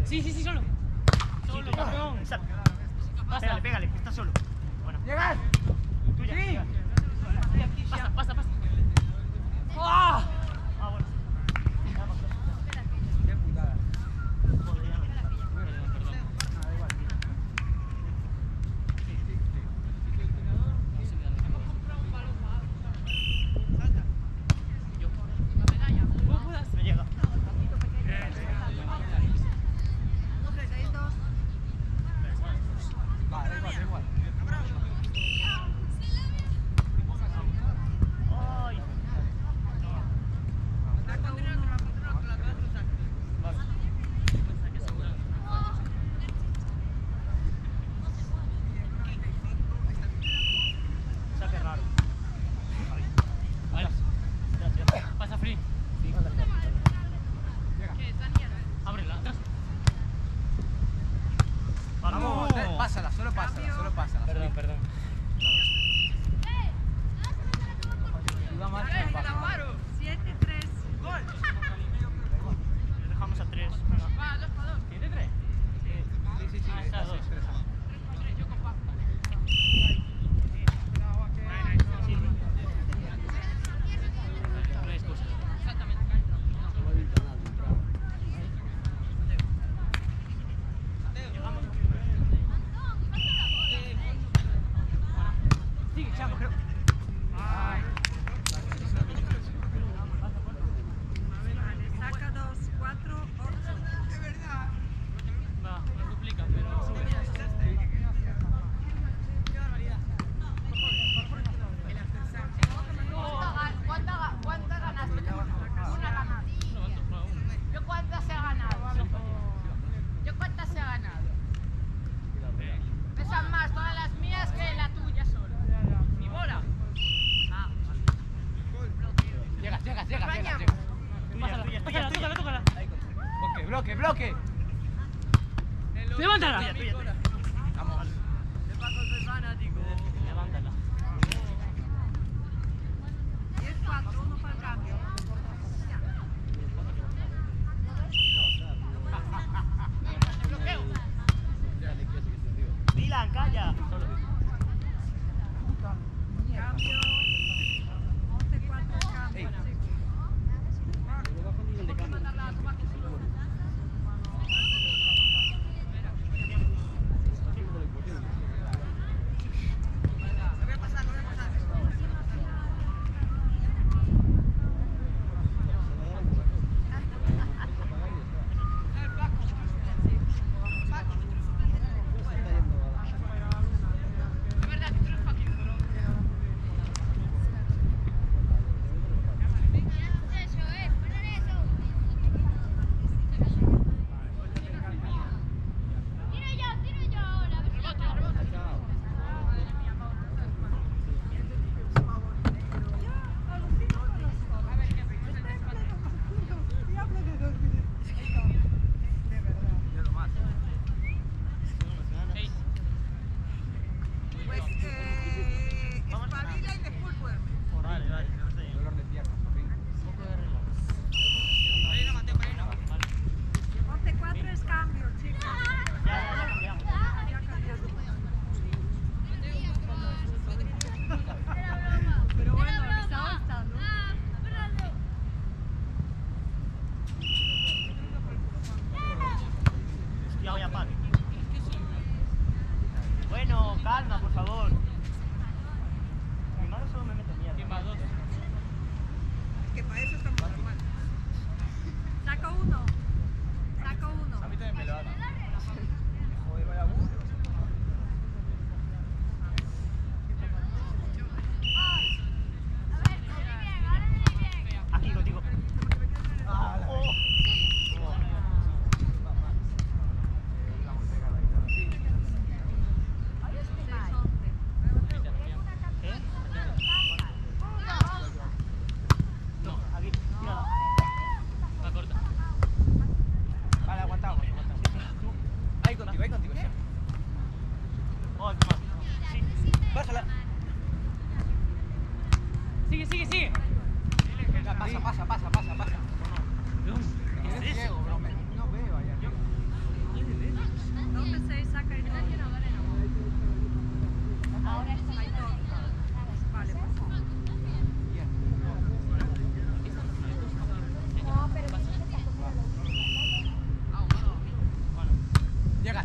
Sí, sí, sí, solo. Solo, campeón. Pégale, pégale, que está solo. Bueno. ¡Llegas! Tuya, Sí. tuya. Pasa, pasa, pasa. ¡Ah! Ah, bueno. Qué putada. Joder, ya no. Perdón, perdón. Da igual. Me llega. Va, da igual, da igual. Ay. Saque raro. Vale. Gracias. Pasa free. Llega. Ábrela, atrás. Vamos, No. pásala, solo pásala, solo pásala. Perdón, perdón. Iba mal, pero pásala. 7-3. Gol. Le dejamos a 3. Va, 2-2. ¿Tiene 3? Sí, Ah, está dos. No hay excusa. Sigue, Chaco, creo. Ay. Saca 2, 4, 8. De verdad. Va, no duplica, pero... ¿Cuántas ganaste? Una ganada. ¿Yo cuántas he ganado? ¿Yo cuántas he ganado? Pesan más todas las mías que la tuya sola. ¿Mi bola? Ah, Llegas, llegas, llegas, llegas. Pásala, tócala, tócala, tócala. Bloque, bloque, bloque. ¡Levántala! Tuya, tuya, tuya. Vamos. Levántala. 10-4, 1 para el cambio. Dylan, calla. Cambio. 11-4, cambio. Ey.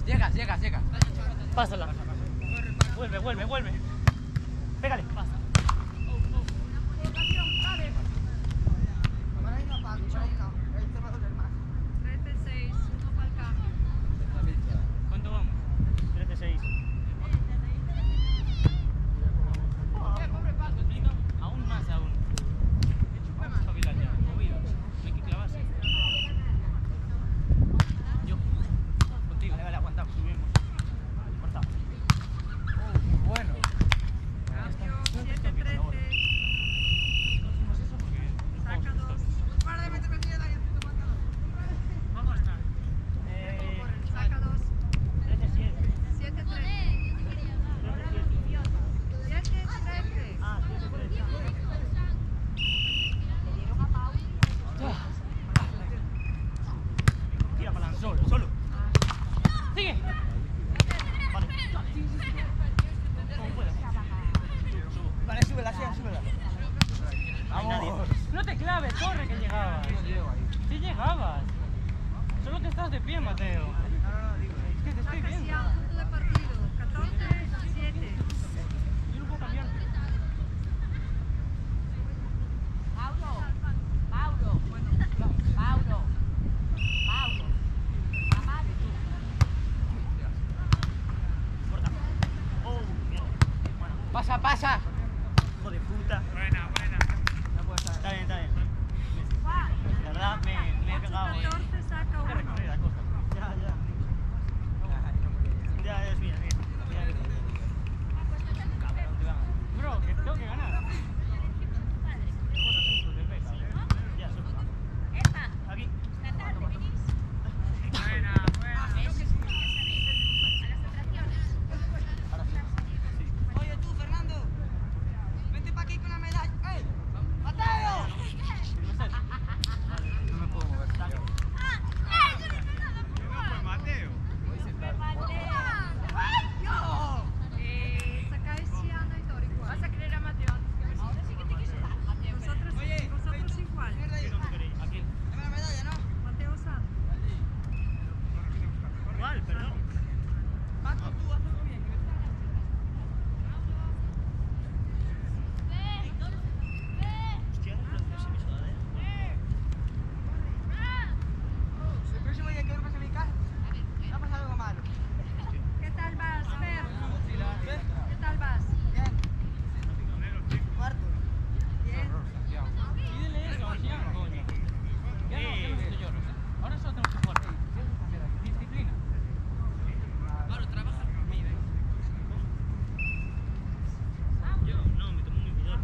Llegas. Pásala. Vuelve. Pégale. Pasa. Marina, 13-6, uno para el cambio. ¿Cuánto vamos? 13-6. Aún más aún. Vamos a espabilar ya, movidos. No hay que clavarse. Yo. Contigo. Vale, aguantamos, subimos. Corta. Bueno. Cambio, 7-13. Hacemos eso porque no Saca jugamos 2. Vamos a ganar. Saca 2. 13-7. 7-13. 7-13. Ah, 7-13. Tira para adelante. Solo. ¡Sigue! Vale. Como puedas. Vale, súbela. Vamos. No te claves, corre que llegabas. No llego ahí. Sí llegabas. Solo que estás de pie, Mateo. Es que te estoy Saca viendo. ya un punto de partido. 14-7. Yo no puedo cambiarte. Mauro. Mamá, Corta. Oh, mierda. Bueno, Pasa. hijo de puta. Buena. No puede estar. Está bien. La verdad, me he pegado. 14, saca Hay que 1. recorrer la cosa. Ya, es mía. Cabrón, te van. Bro, que tengo que ganar. Vamos a hacer un bebé, cabrón. Ya, solo. Aquí. Ahora sí. Oye tú, Fernando, vente para aquí con la medalla. ¡Ey! ¡Mateo! No me puedo mover. Sacáis Siana y Tori igual. vas a querer a Mateo. Vosotros igual. ¿Qué no me queréis? Aquí. Dame la medalla, ¿no? Mateo Sanz. ¿Cuál? Perdón. Paco, tú, hazlo bien. Hostia, no se me sudadera. El próximo día que vengas a mi casa, no ha pasado algo malo. ¿Qué tal vas, Fer? ¿Qué tal vas? Bien. Cuarto. Bien. Pídele eso, Gian, coño. Ya no estoy yo. Ahora solo tenemos que jugar. Disciplina. Claro, trabaja conmigo. Yo no, me tomé un inhibidor.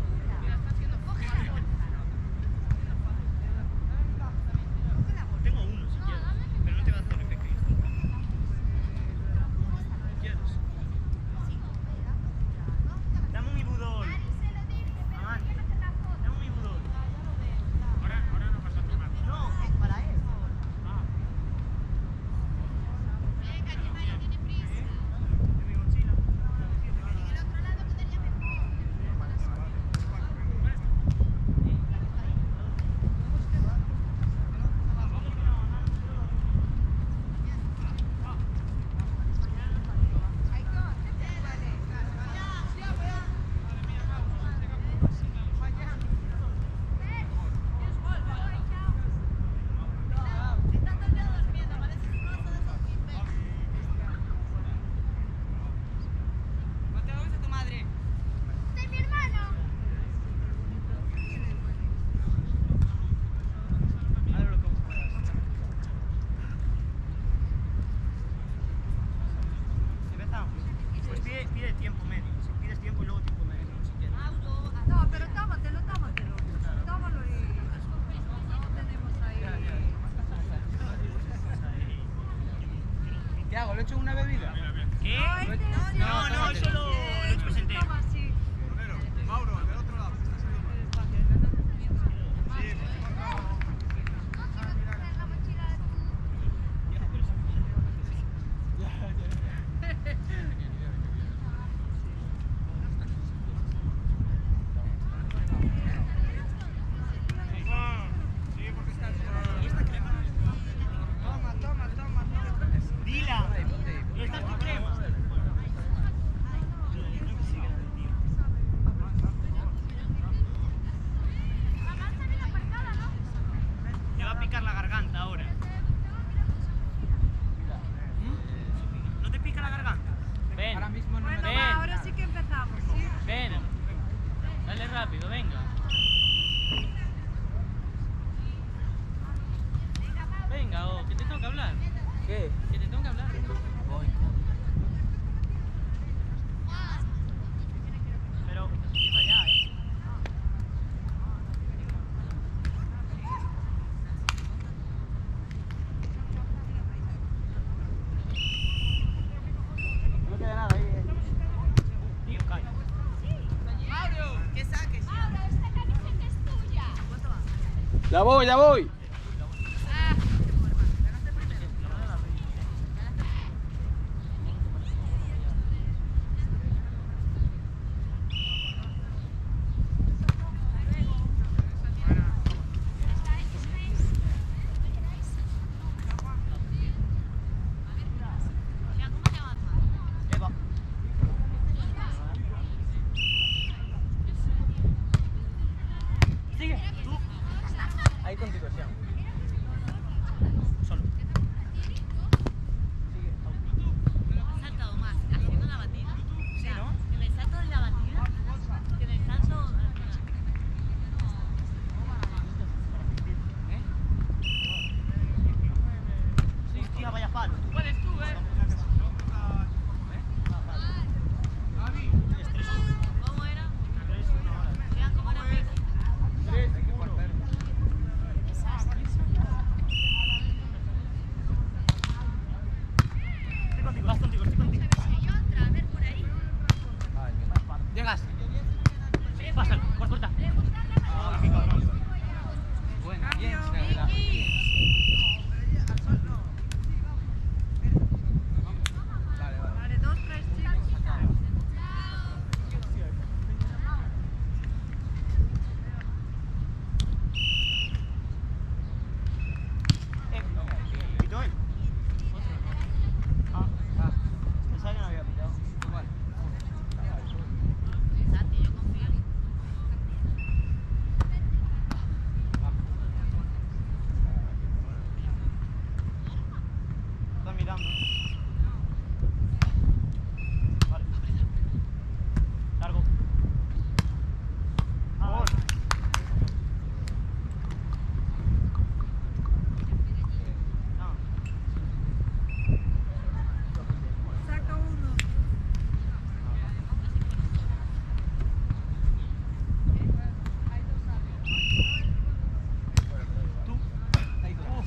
Tengo uno si quieres, pero no te va a hacer efecto. ¿Quieres? Dame un ibudol. Mamá, dame un ibudol. Ahora no vas a tomar. No, es para él. En mi mochila. Mateo, ¿dónde está tu madre? Hazlo como puedas. Empezamos. Pues pide tiempo medio. Si pides tiempo y luego tiempo medio, si quieres. No, pero tómatelo. Tómalo y no tenemos ahí. ¿Qué hago? ¿Le echo una bebida? ¿Qué? No, eso lo echas entero. Toma, sí. Toma. Dila. hablar. ¿Qué? Que te tengo que hablar. Voy. Pero empieza ya, No queda nada ahí. Tío, calla. Mauro, que saques. Ahora, esta camiseta es tuya. Ya voy, ya voy. Eva. Sigue. Ahí contigo, Sean. Solo. Ha saltado más haciendo la batida. O sea, Sí, ¿no? en el salto de la batida, que en el salto. Sí, tía, vaya palo. Puedes tú, ¿Cómo era? 3-1 ahora. Vean cómo era Messi. 3, hay que partir. Estoy contigo, vas contigo, estoy contigo. Hay otra, a ver por ahí. Ay, Llegas. Pásalo, por puerta. Ay, qué cabrón. bueno, bien, se me da. Vale, vale. Vale, 2, 3 chicos. ¿Pitó él? Ah, pensaba que no había pitado. Igual. Santi, yo confío. Está mirando. Vale. Largo. Gol. No. Saca uno. Hay dos árbitros. Tú. Ahí dos.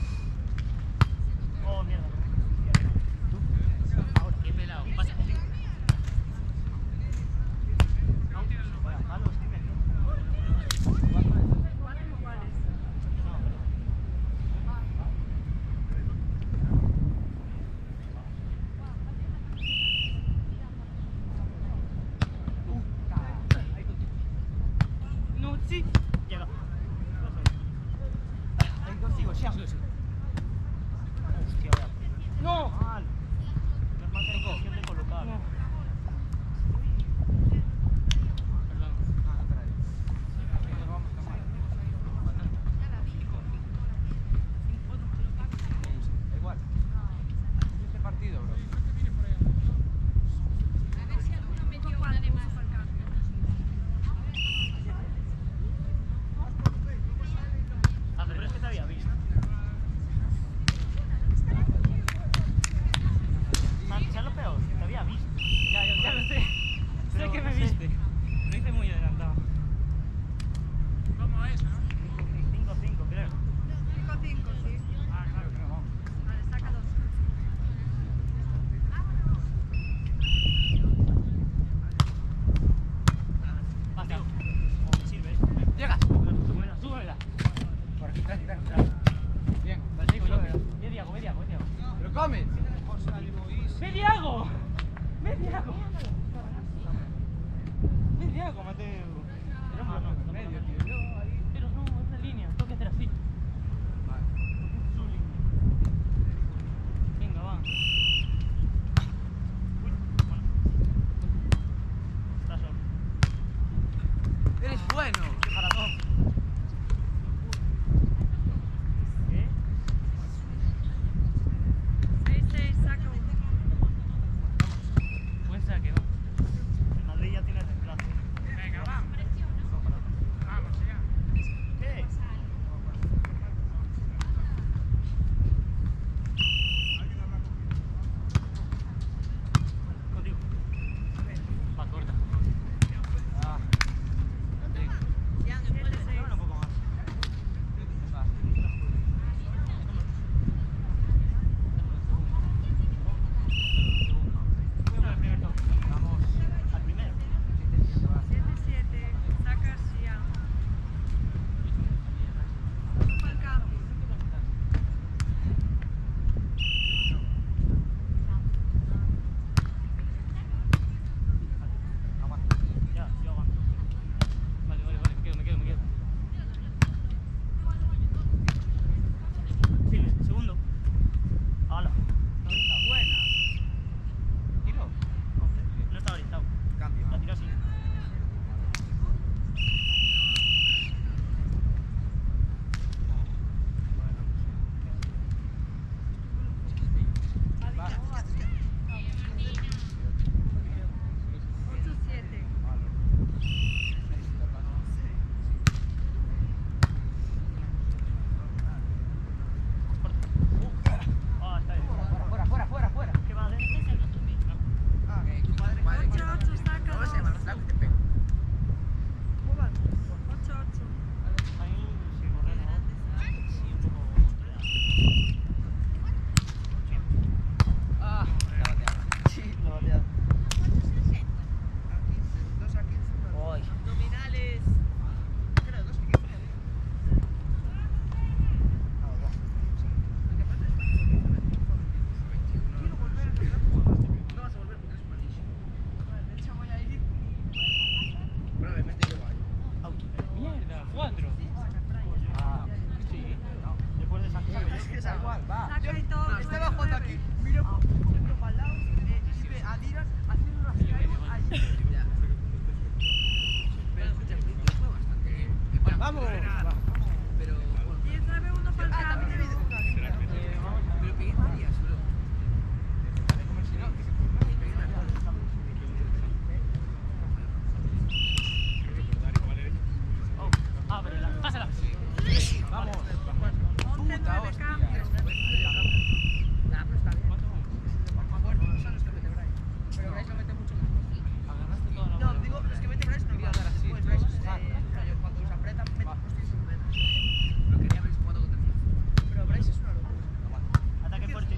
Oh, mierda. Tú. Ahora. Qué pelado. Pasa. Vaya palo, estoy metiendo. ¿Cuáles iguales? No, sí. Llega. Ahí contigo, Sean. Hostia, vaya. No. Mal. Normal que hay intención de colocar. No. Perdón. Ah, no, espera ahí. Nos vamos a tomar. Da igual. Este partido, bro. A ver si alguno metió una de más. Ah, pero es que te había visto. ¿Sabes lo peor? Te había visto. Ya lo sé. Pero Sé que me no sé. viste. Lo hice muy adelantado. ¿Cómo es? 5-5, creo. 5, 5, sí. Ah, claro que no. Vale, saca 2. Pasa. O me sirve. Llegas. Súbela, súbela. Por aquí, tras, tras, tras. Bien. Digo yo. Ve Diago, ve Diago, ve Diago. Pero come. ¡Ve Diago! ¡Ve Diago! ¡Ve Diago, Mateo! Pero no, no, Medio, tío. Yo ahí. Pero no, es una línea. Tengo que hacer así. Vale. su línea. Venga, va. Uy, bueno. Está solo. Eres bueno. ¡Qué maratón! ¿Qué? 6, 6, saca 1. Buen saque, va. El Madrid ya tiene reemplazo. Venga, va. Vamos ya. ¿Qué?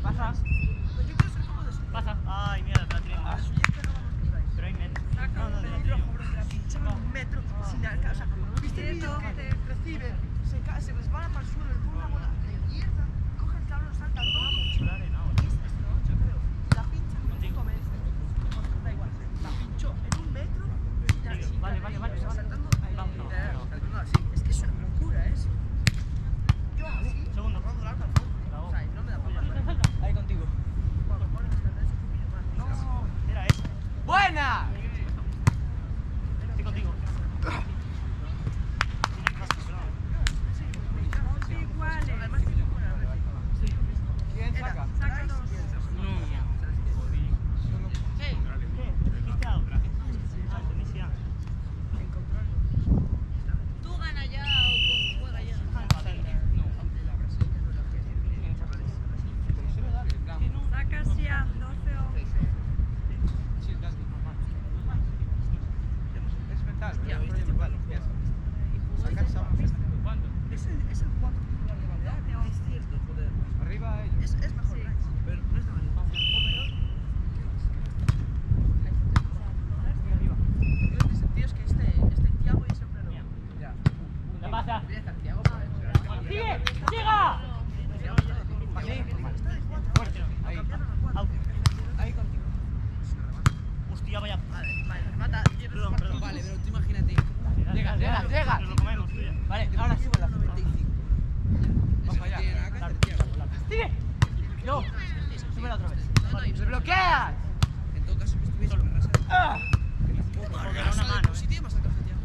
Pasa. Pues yo quiero ser como de su. Pasa. Ay, mierda, te la tiré. Pero hay menos. No, no, Pelirrojo, bro, se la pinchaba un metro sin alcanzar. O sea, ¿viste el vídeo que recibe? Se cae, se resbala para el suelo, le pone una bola de mierda, coge el cabrón, salta todo. Y esta es una 8, creo. La pincha, contigo me dice. Da igual, la pinchó en un metro. Así, Vale, vale, vale. o sea, saltando ahí, Vamos, vamos. saltando así. Es que es una locura eso. Yo así, Segundo. rodo el arco al fondo. O sea, no me da para más. Ahí contigo. Cuando pones las redes, un poquillo más. No, era ese. ¡Buena! Estoy contigo. Iguales. Además, tiene buena red. ¿Quién saca? Saca dos. Sí. ¿Qué? ¿Dijiste algo? Ah, entendí si ya. Tú gana ya o juega ya. Saca Siam, 12 o 11. Sí, dale, normal. Es mental, pero es principal. Sacar esa ¿Cuándo? Es el 4 titular de Balear. Es cierto, joder. arriba ellos. Es mejor, Sí. pero no es de Balear. Yo en ese tío es que este Thiago y siempre lo. Ya. ¿Qué pasa? Debería estar Thiago por ahí. ¡Sigue! ¡Siga! Thiago está de cinco. Así. Está de 4. Fuerte. Ahí. Cambiaron a 4. Ahí contigo. Hostia, vaya. Vale, remata. Perdón, perdón. Vale, pero tú imagínate. Llega, llega, llega. Nos lo comemos, tú ya. Vale, ahora sube la 95. Vamos allá. ¡Sigue! Yo. Súbela otra vez. ¡Se bloqueas! En todo caso, que estuviese para arrasar. ¡Ah! Porque era una mano, Si tiene más alcance, Thiago.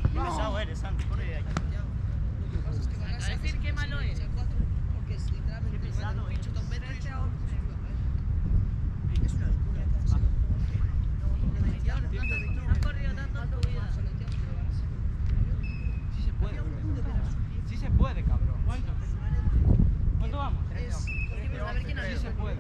Qué pesado eres, Santi, corre de ahí. Lo que pasa es que van A decir qué malo es. porque es literalmente Qué pesado un pincho tan metro y 13 a 11. es una locura. Lo de Thiago, lo de Has corrido tanto en tu vida. Sí se puede. Sí se puede, cabrón. ¿Cuánto? ¿Cuánto vamos? Es, Sí se puede.